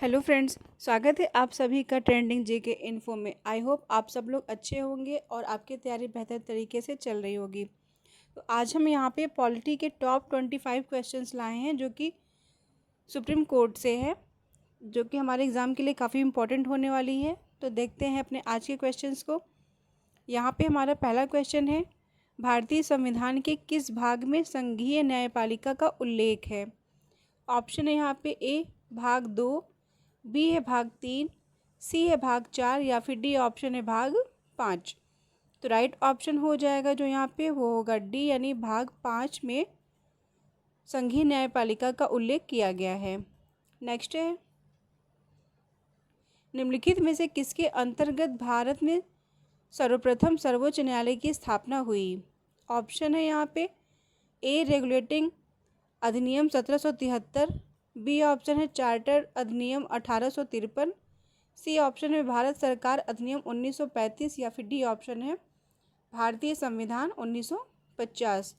Hello friends, स्वागत है आप सभी का ट्रेंडिंग जेके इन्फो में। आई होप आप सब लोग अच्छे होंगे और आपकी तैयारी बेहतर तरीके से चल रही होगी। तो आज हम यहाँ पे पॉलिटी के टॉप 25 क्वेश्चंस लाए हैं जो कि सुप्रीम कोर्ट से है, जो कि हमारे एग्ज़ाम के लिए काफ़ी इंपॉर्टेंट होने वाली है। तो देखते हैं अपने आज के क्वेश्चंस को। यहाँ पे हमारा पहला क्वेश्चन है, भारतीय संविधान के किस भाग में संघीय न्यायपालिका का उल्लेख है? ऑप्शन है यहाँ पे ए भाग 2, बी है भाग 3, सी है भाग 4 या फिर डी ऑप्शन है भाग 5। तो राइट ऑप्शन हो जाएगा जो यहाँ पे वो होगा डी, यानी भाग 5 में संघीय न्यायपालिका का उल्लेख किया गया है। नेक्स्ट है, निम्नलिखित में से किसके अंतर्गत भारत में सर्वप्रथम सर्वोच्च न्यायालय की स्थापना हुई? ऑप्शन है यहाँ पे ए रेगुलेटिंग अधिनियम 1773, बी ऑप्शन है चार्टर अधिनियम 1853, सी ऑप्शन है भारत सरकार अधिनियम 1935 या फिर डी ऑप्शन है भारतीय संविधान 1950।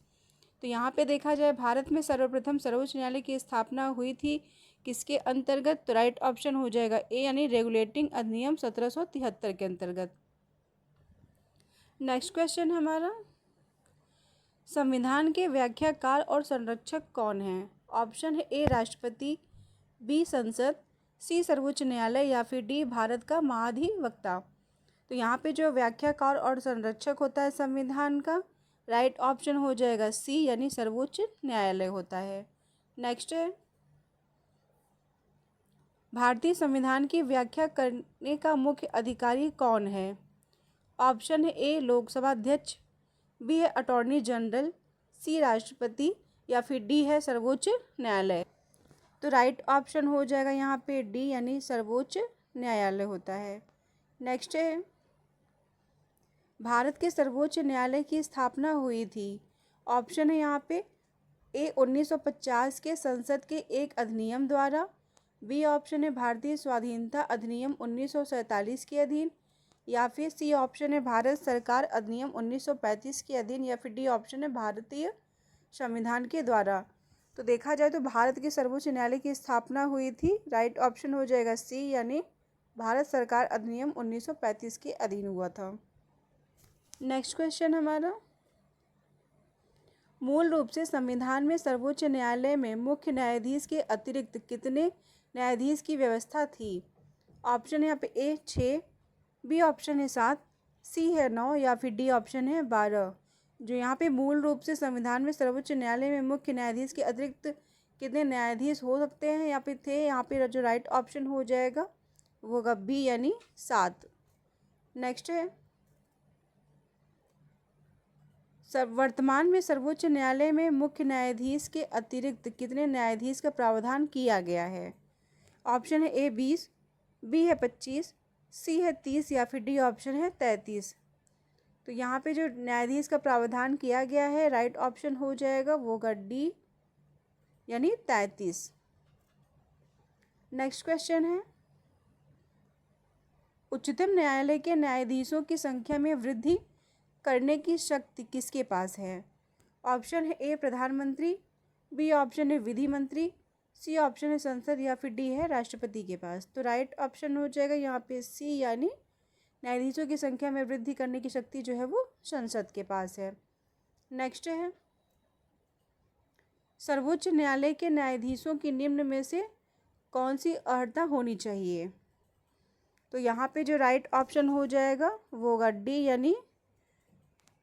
तो यहाँ पे देखा जाए भारत में सर्वप्रथम सर्वोच्च न्यायालय की स्थापना हुई थी किसके अंतर्गत? तो राइट ऑप्शन हो जाएगा ए, यानी रेगुलेटिंग अधिनियम 1773 के अंतर्गत। नेक्स्ट क्वेश्चन हमारा, संविधान के व्याख्याकार और संरक्षक कौन हैं? ऑप्शन है ए राष्ट्रपति, बी संसद, सी सर्वोच्च न्यायालय या फिर डी भारत का महाधिवक्ता। तो यहाँ पे जो व्याख्याकार और संरक्षक होता है संविधान का, राइट ऑप्शन हो जाएगा सी, यानी सर्वोच्च न्यायालय होता है। नेक्स्ट है, भारतीय संविधान की व्याख्या करने का मुख्य अधिकारी कौन है? ऑप्शन है ए लोकसभा अध्यक्ष, बी है अटॉर्नी जनरल, सी राष्ट्रपति या फिर डी है सर्वोच्च न्यायालय। तो राइट ऑप्शन हो जाएगा यहाँ पे डी, यानी सर्वोच्च न्यायालय होता है। नेक्स्ट है, भारत के सर्वोच्च न्यायालय की स्थापना हुई थी। ऑप्शन है यहाँ पे ए 1950 के संसद के एक अधिनियम द्वारा, बी ऑप्शन है भारतीय स्वाधीनता अधिनियम 1947 के अधीन, या फिर सी ऑप्शन है भारत सरकार अधिनियम 1935 के अधीन, या फिर डी ऑप्शन है भारतीय संविधान के द्वारा। तो देखा जाए तो भारत के सर्वोच्च न्यायालय की स्थापना हुई थी, राइट ऑप्शन हो जाएगा सी, यानी भारत सरकार अधिनियम 1935 के अधीन हुआ था। नेक्स्ट क्वेश्चन हमारा, मूल रूप से संविधान में सर्वोच्च न्यायालय में मुख्य न्यायाधीश के अतिरिक्त कितने न्यायाधीश की व्यवस्था थी? ऑप्शन है यहाँ पे ए 6, बी ऑप्शन है 7, सी है 9 या फिर डी ऑप्शन है 12। जो यहाँ पे मूल रूप से संविधान में सर्वोच्च न्यायालय में मुख्य न्यायाधीश के अतिरिक्त कितने न्यायाधीश हो सकते हैं यहाँ पे थे, यहाँ पे जो राइट ऑप्शन हो जाएगा वो होगा बी, यानी 7। नेक्स्ट है, वर्तमान में सर्वोच्च न्यायालय में मुख्य न्यायाधीश के अतिरिक्त कितने न्यायाधीश का प्रावधान किया गया है? ऑप्शन है ए 20, बी है 25, सी है 30 या फिर डी ऑप्शन है 33। तो यहाँ पे जो न्यायाधीश का प्रावधान किया गया है, राइट ऑप्शन हो जाएगा वो होगा डी, यानी 33। नेक्स्ट क्वेश्चन है, उच्चतम न्यायालय के न्यायाधीशों की संख्या में वृद्धि करने की शक्ति किसके पास है? ऑप्शन है ए प्रधानमंत्री, बी ऑप्शन है विधि मंत्री, सी ऑप्शन है संसद या फिर डी है राष्ट्रपति के पास। तो राइट ऑप्शन हो जाएगा यहाँ पे सी, यानी न्यायाधीशों की संख्या में वृद्धि करने की शक्ति जो है वो संसद के पास है। नेक्स्ट है, सर्वोच्च न्यायालय के न्यायाधीशों की निम्न में से कौन सी अर्हता होनी चाहिए? तो यहाँ पे जो राइट ऑप्शन हो जाएगा वो होगा डी, यानी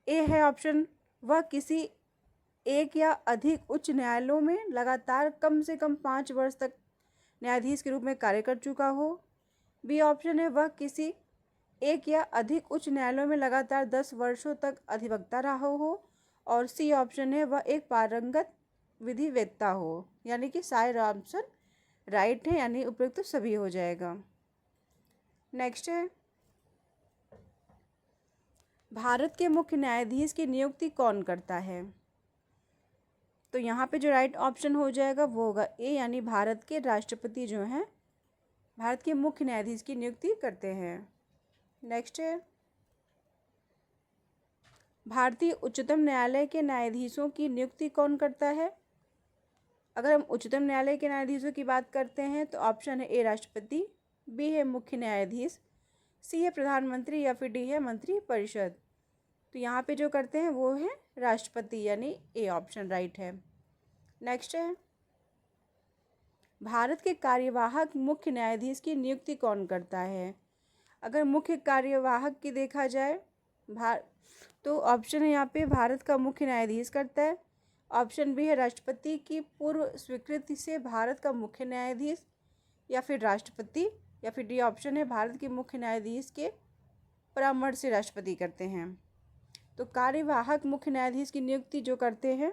ए है ऑप्शन, वह किसी एक या अधिक उच्च न्यायालयों में लगातार कम से कम 5 वर्ष तक न्यायाधीश के रूप में कार्य कर चुका हो। बी ऑप्शन है वह किसी एक या अधिक उच्च न्यायालयों में लगातार 10 वर्षों तक अधिवक्ता रहा हो, और सी ऑप्शन है वह एक पारंगत विधिवेत्ता हो, यानी कि सारे ऑप्शन राइट है, यानी उपयुक्त तो सभी हो जाएगा। नेक्स्ट है, भारत के मुख्य न्यायाधीश की नियुक्ति कौन करता है? तो यहाँ पे जो राइट ऑप्शन हो जाएगा वो होगा ए, यानी भारत के राष्ट्रपति जो हैं भारत के मुख्य न्यायाधीश की नियुक्ति करते हैं। नेक्स्ट है, भारतीय उच्चतम न्यायालय के न्यायाधीशों की नियुक्ति कौन करता है? अगर हम उच्चतम न्यायालय के न्यायाधीशों की बात करते हैं तो ऑप्शन है ए राष्ट्रपति, बी है मुख्य न्यायाधीश, सी है प्रधानमंत्री या फिर डी है मंत्री परिषद। तो यहाँ पे जो करते हैं वो है राष्ट्रपति, यानी ए ऑप्शन राइट है। नेक्स्ट है, भारत के कार्यवाहक मुख्य न्यायाधीश की नियुक्ति कौन करता है? अगर मुख्य कार्यवाहक की देखा जाए तो ऑप्शन है यहाँ पे भारत का मुख्य न्यायाधीश करता है, ऑप्शन बी है राष्ट्रपति की पूर्व स्वीकृति से भारत का मुख्य न्यायाधीश या फिर राष्ट्रपति, या फिर डी ऑप्शन है भारत के मुख्य न्यायाधीश के परामर्श से राष्ट्रपति करते हैं। तो कार्यवाहक मुख्य न्यायाधीश की नियुक्ति जो करते हैं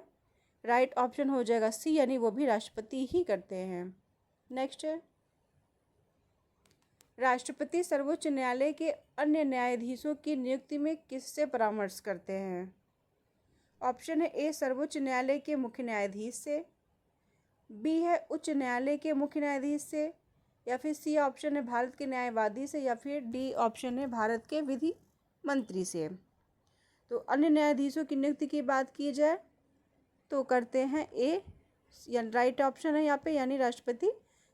राइट ऑप्शन हो जाएगा सी, यानी वो भी राष्ट्रपति ही करते हैं। नेक्स्ट है, राष्ट्रपति सर्वोच्च न्यायालय के अन्य न्यायाधीशों की नियुक्ति में किससे परामर्श करते हैं? ऑप्शन है ए सर्वोच्च न्यायालय के मुख्य न्यायाधीश से, बी है उच्च न्यायालय के मुख्य न्यायाधीश से, या फिर सी ऑप्शन है भारत के न्यायवादी से, या फिर डी ऑप्शन है भारत के विधि मंत्री से। तो अन्य न्यायाधीशों की नियुक्ति की बात की जाए तो करते हैं ए, यानी राइट ऑप्शन है यहाँ पे, यानी राष्ट्रपति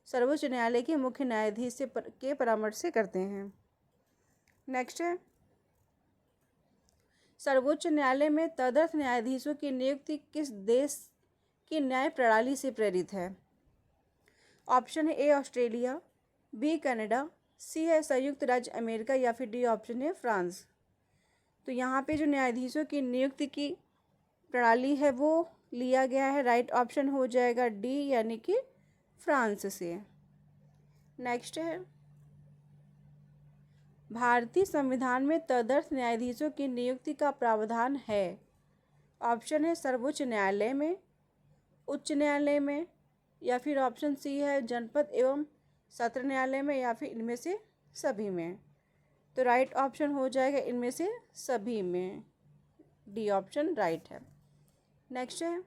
सर्वोच्च न्यायालय के मुख्य न्यायाधीश से के परामर्श से करते हैं। नेक्स्ट है, सर्वोच्च न्यायालय में तदर्थ न्यायाधीशों की नियुक्ति किस देश की न्याय प्रणाली से प्रेरित है? ऑप्शन है ए ऑस्ट्रेलिया, बी कनाडा, सी है संयुक्त राज्य अमेरिका, या फिर डी ऑप्शन है फ्रांस। तो यहाँ पे जो न्यायाधीशों की नियुक्ति की प्रणाली है वो लिया गया है, राइट ऑप्शन हो जाएगा डी, यानी कि फ्रांस से। नेक्स्ट है, भारतीय संविधान में तदर्थ न्यायाधीशों की नियुक्ति का प्रावधान है। ऑप्शन है सर्वोच्च न्यायालय में, उच्च न्यायालय में, या फिर ऑप्शन सी है जनपद एवं सत्र न्यायालय में, या फिर इनमें से सभी में। तो राइट ऑप्शन हो जाएगा इनमें से सभी में, डी ऑप्शन राइट है। नेक्स्ट है,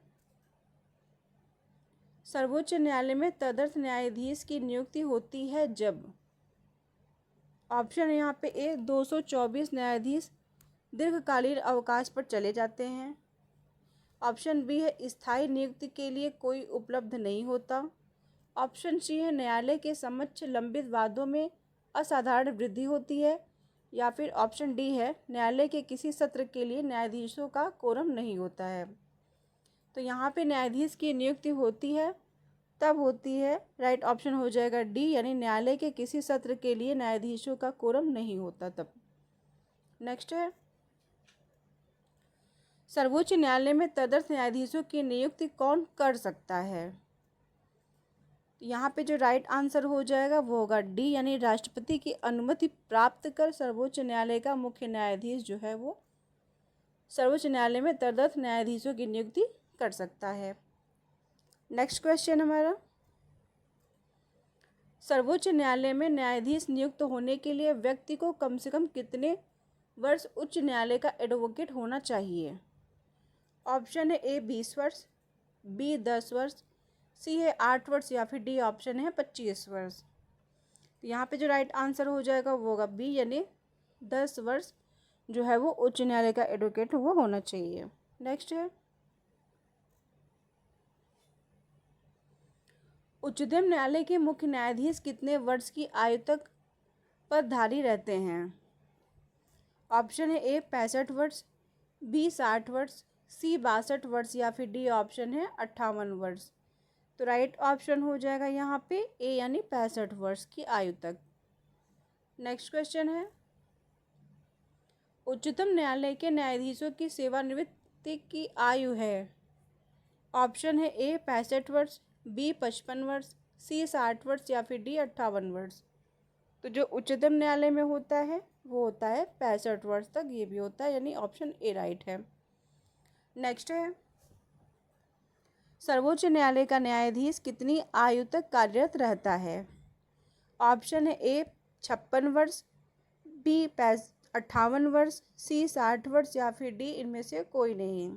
सर्वोच्च न्यायालय में तदर्थ न्यायाधीश की नियुक्ति होती है जब, ऑप्शन है यहाँ पे ए 224 न्यायाधीश दीर्घकालीन अवकाश पर चले जाते हैं, ऑप्शन बी है स्थायी नियुक्ति के लिए कोई उपलब्ध नहीं होता, ऑप्शन सी है न्यायालय के समक्ष लंबित वादों में असाधारण वृद्धि होती है, या फिर ऑप्शन डी है न्यायालय के किसी सत्र के लिए न्यायाधीशों का कोरम नहीं होता है। तो यहाँ पे न्यायाधीश की नियुक्ति होती है तब होती है, राइट ऑप्शन हो जाएगा डी, यानी न्यायालय के किसी सत्र के लिए न्यायाधीशों का कोरम नहीं होता तब। नेक्स्ट है, सर्वोच्च न्यायालय में तदर्थ न्यायाधीशों की नियुक्ति कौन कर सकता है? यहाँ पे जो राइट आंसर हो जाएगा वो होगा डी, यानी राष्ट्रपति की अनुमति प्राप्त कर सर्वोच्च न्यायालय का मुख्य न्यायाधीश जो है वो सर्वोच्च न्यायालय में तदर्थ न्यायाधीशों की नियुक्ति कर सकता है। नेक्स्ट क्वेश्चन हमारा, सर्वोच्च न्यायालय में न्यायाधीश नियुक्त होने के लिए व्यक्ति को कम से कम कितने वर्ष उच्च न्यायालय का एडवोकेट होना चाहिए? ऑप्शन है ए 20 वर्ष, बी 10 वर्ष, सी है 8 वर्ष, या फिर डी ऑप्शन है 25 वर्ष। तो यहाँ पे जो राइट आंसर हो जाएगा वो होगा बी, यानी 10 वर्ष जो है वो उच्च न्यायालय का एडवोकेट वो होना चाहिए। नेक्स्ट है, उच्चतम न्यायालय के मुख्य न्यायाधीश कितने वर्ष की आयु तक पदधारी रहते हैं? ऑप्शन है ए 65 वर्ष, बी 60 वर्ष, सी 62 वर्ष, या फिर डी ऑप्शन है 58 वर्ष। तो राइट ऑप्शन हो जाएगा यहाँ पे ए, यानी 65 वर्ष की आयु तक। नेक्स्ट क्वेश्चन है, उच्चतम न्यायालय के न्यायाधीशों की सेवानिवृत्ति की आयु है। ऑप्शन है ए 65 वर्ष, बी 55 वर्ष, सी 60 वर्ष, या फिर डी 58 वर्ष। तो जो उच्चतम न्यायालय में होता है वो होता है 65 वर्ष तक, ये भी होता है, यानी ऑप्शन ए राइट है। नेक्स्ट है, सर्वोच्च न्यायालय का न्यायाधीश कितनी आयु तक कार्यरत रहता है? ऑप्शन है ए 56 वर्ष, बी 58 वर्ष, सी 60 वर्ष, या फिर डी इनमें से कोई नहीं।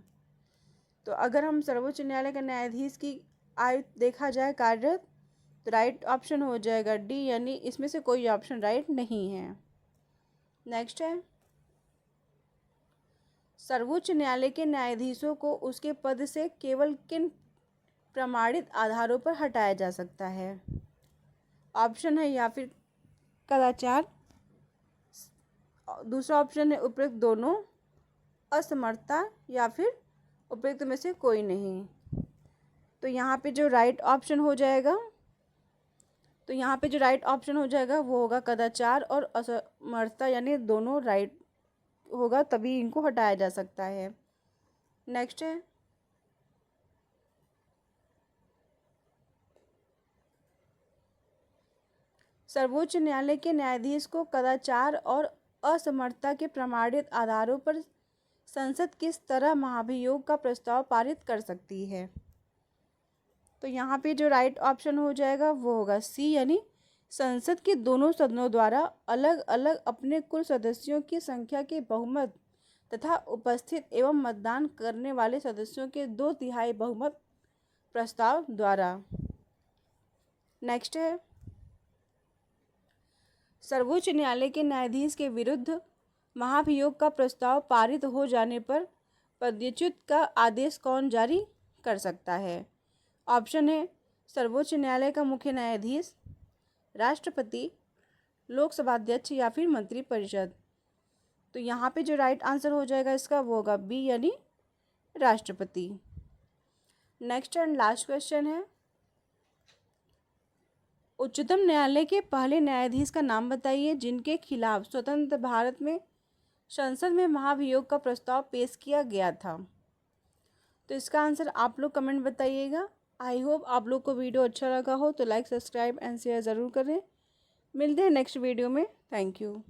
तो अगर हम सर्वोच्च न्यायालय के न्यायाधीश की आयु देखा जाए कार्यरत, तो राइट ऑप्शन हो जाएगा डी, यानी इसमें से कोई ऑप्शन राइट नहीं है। नेक्स्ट है, सर्वोच्च न्यायालय के न्यायाधीशों को उसके पद से केवल किन प्रमाणित आधारों पर हटाया जा सकता है। ऑप्शन है या फिर कदाचार, दूसरा ऑप्शन है उपयुक्त दोनों, असमर्थता, या फिर उपयुक्त में से कोई नहीं। तो यहाँ पे जो राइट ऑप्शन हो जाएगा वो होगा कदाचार और असमर्थता, यानी दोनों राइट होगा, तभी इनको हटाया जा सकता है। नेक्स्ट है सर्वोच्च न्यायालय के न्यायाधीश को कदाचार और असमर्थता के प्रमाणित आधारों पर संसद किस तरह महाभियोग का प्रस्ताव पारित कर सकती है। तो यहाँ पे जो राइट ऑप्शन हो जाएगा वो होगा सी, यानी संसद के दोनों सदनों द्वारा अलग अलग अपने कुल सदस्यों की संख्या के बहुमत तथा उपस्थित एवं मतदान करने वाले सदस्यों के 2/3 बहुमत प्रस्ताव द्वारा। नेक्स्ट है सर्वोच्च न्यायालय के न्यायाधीश के विरुद्ध महाभियोग का प्रस्ताव पारित हो जाने पर पदच्युत का आदेश कौन जारी कर सकता है। ऑप्शन है सर्वोच्च न्यायालय का मुख्य न्यायाधीश, राष्ट्रपति, लोकसभा अध्यक्ष, या फिर मंत्रिपरिषद। तो यहाँ पे जो राइट आंसर हो जाएगा इसका वो होगा बी, यानी राष्ट्रपति। नेक्स्ट एंड लास्ट क्वेश्चन है उच्चतम न्यायालय के पहले न्यायाधीश का नाम बताइए जिनके खिलाफ स्वतंत्र भारत में संसद में महाभियोग का प्रस्ताव पेश किया गया था। तो इसका आंसर आप लोग कमेंट बताइएगा। आई होप आप लोग को वीडियो अच्छा लगा हो तो लाइक, सब्सक्राइब एंड शेयर ज़रूर करें। मिलते हैं नेक्स्ट वीडियो में। Thank you.